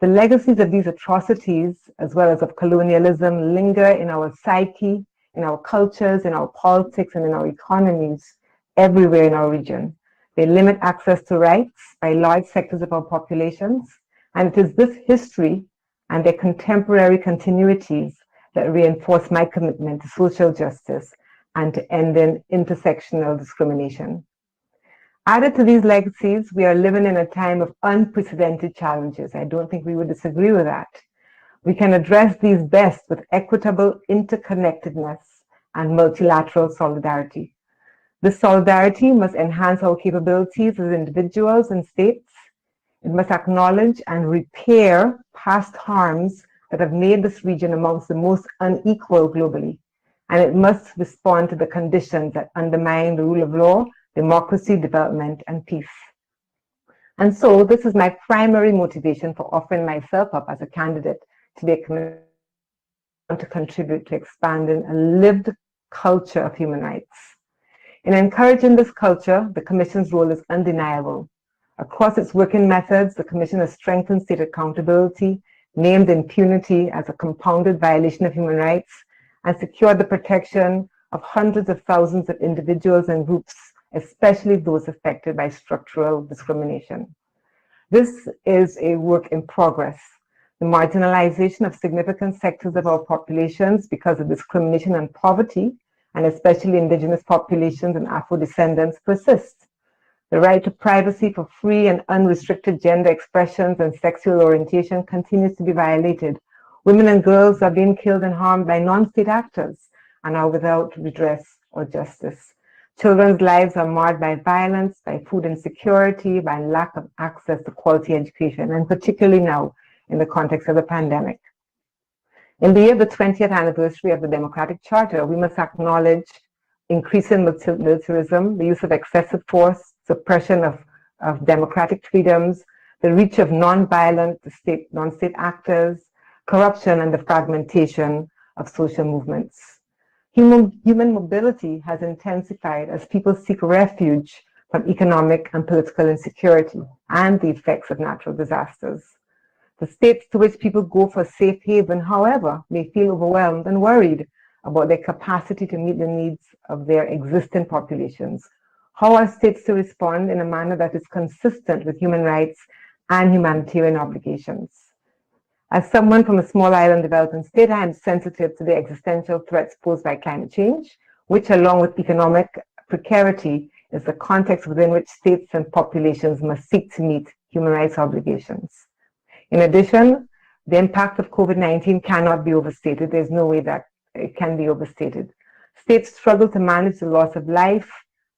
S14: The legacies of these atrocities, as well as of colonialism, linger in our psyche, in our cultures, in our politics, and in our economies everywhere in our region. They limit access to rights by large sectors of our populations, and it is this history and their contemporary continuities that reinforce my commitment to social justice and to ending intersectional discrimination. Added to these legacies, we are living in a time of unprecedented challenges. I don't think we would disagree with that. We can address these best with equitable interconnectedness and multilateral solidarity. This solidarity must enhance our capabilities as individuals and states. It must acknowledge and repair past harms that have made this region amongst the most unequal globally. And it must respond to the conditions that undermine the rule of law, democracy, development, and peace. And so this is my primary motivation for offering myself up as a candidate to be a commissioner to contribute to expanding a lived culture of human rights. In encouraging this culture, the Commission's role is undeniable. Across its working methods, the Commission has strengthened state accountability, named impunity as a compounded violation of human rights, and secured the protection of hundreds of thousands of individuals and groups, especially those affected by structural discrimination. This is a work in progress. The marginalization of significant sectors of our populations because of discrimination and poverty, and especially indigenous populations and Afro-descendants, persists. The right to privacy for free and unrestricted gender expressions and sexual orientation continues to be violated. Women and girls are being killed and harmed by non-state actors and are without redress or justice. Children's lives are marred by violence, by food insecurity, by lack of access to quality education, and particularly now in the context of the pandemic. In the year of the 20th anniversary of the Democratic Charter, we must acknowledge increasing militarism, the use of excessive force, suppression of democratic freedoms, the reach of non-violent non-state actors, corruption, and the fragmentation of social movements. Human mobility has intensified as people seek refuge from economic and political insecurity and the effects of natural disasters. The states to which people go for safe haven, however, may feel overwhelmed and worried about their capacity to meet the needs of their existing populations. How are states to respond in a manner that is consistent with human rights and humanitarian obligations? As someone from a small island developing state, I am sensitive to the existential threats posed by climate change, which, along with economic precarity, is the context within which states and populations must seek to meet human rights obligations. In addition, the impact of COVID-19 cannot be overstated. There's no way that it can be overstated. States struggle to manage the loss of life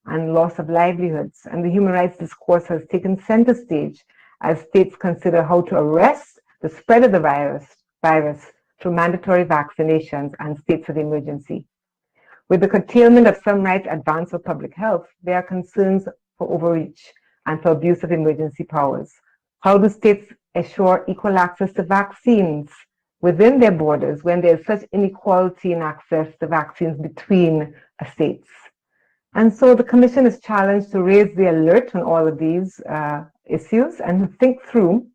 S14: and loss of livelihoods, and the human rights discourse has taken center stage as states consider how to arrest the spread of the virus through mandatory vaccinations and states of emergency. With the curtailment of some rights advanced for public health, there are concerns for overreach and for abuse of emergency powers. How do states assure equal access to vaccines within their borders when there is such inequality in access to vaccines between states? And so the Commission is challenged to raise the alert on all of these issues and think through,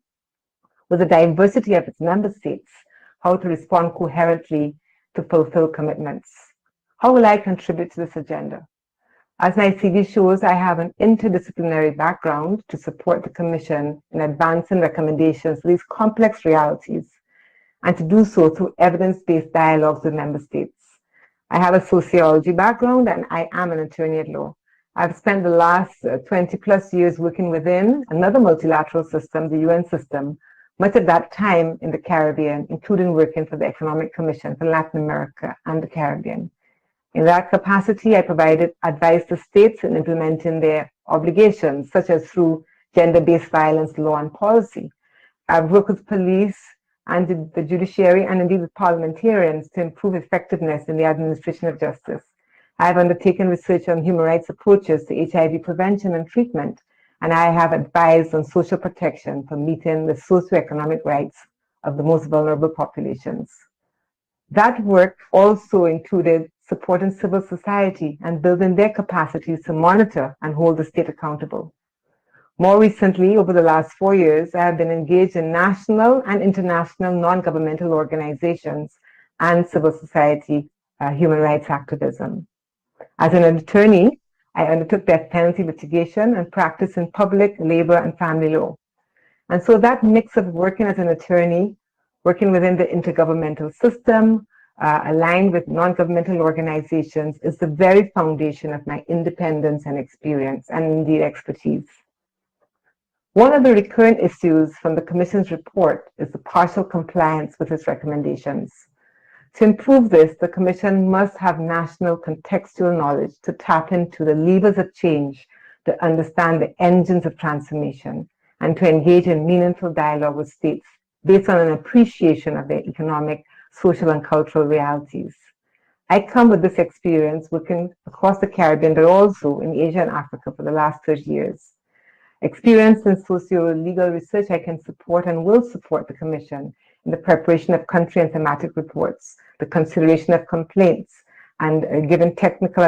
S14: with the diversity of its member states, how to respond coherently to fulfill commitments. How will I contribute to this agenda? As my CV shows, I have an interdisciplinary background to support the Commission in advancing recommendations to these complex realities, and to do so through evidence-based dialogues with member states. I have a sociology background and I am an attorney at law. I've spent the last 20 plus years working within another multilateral system, the UN system, much of that time in the Caribbean, including working for the Economic Commission for Latin America and the Caribbean. In that capacity, I provided advice to states in implementing their obligations, such as through gender-based violence law and policy. I've worked with police and the judiciary and indeed with parliamentarians to improve effectiveness in the administration of justice. I've undertaken research on human rights approaches to HIV prevention and treatment, and I have advised on social protection for meeting the socioeconomic rights of the most vulnerable populations. That work also included supporting civil society and building their capacities to monitor and hold the state accountable. More recently, over the last 4 years, I have been engaged in national and international non-governmental organizations and civil society human rights activism. As an attorney, I undertook death penalty litigation and practice in public, labor, and family law. And so that mix of working as an attorney, working within the intergovernmental system, aligned with non-governmental organizations, is the very foundation of my independence and experience, and indeed expertise. One of the recurrent issues from the Commission's report is the partial compliance with its recommendations. To improve this, the Commission must have national contextual knowledge to tap into the levers of change, to understand the engines of transformation, and to engage in meaningful dialogue with states based on an appreciation of their economic, social, and cultural realities. I come with this experience working across the Caribbean, but also in Asia and Africa for the last 30 years. Experience in socio-legal research, I can support and will support the Commission in the preparation of country and thematic reports, the consideration of complaints, and giving technical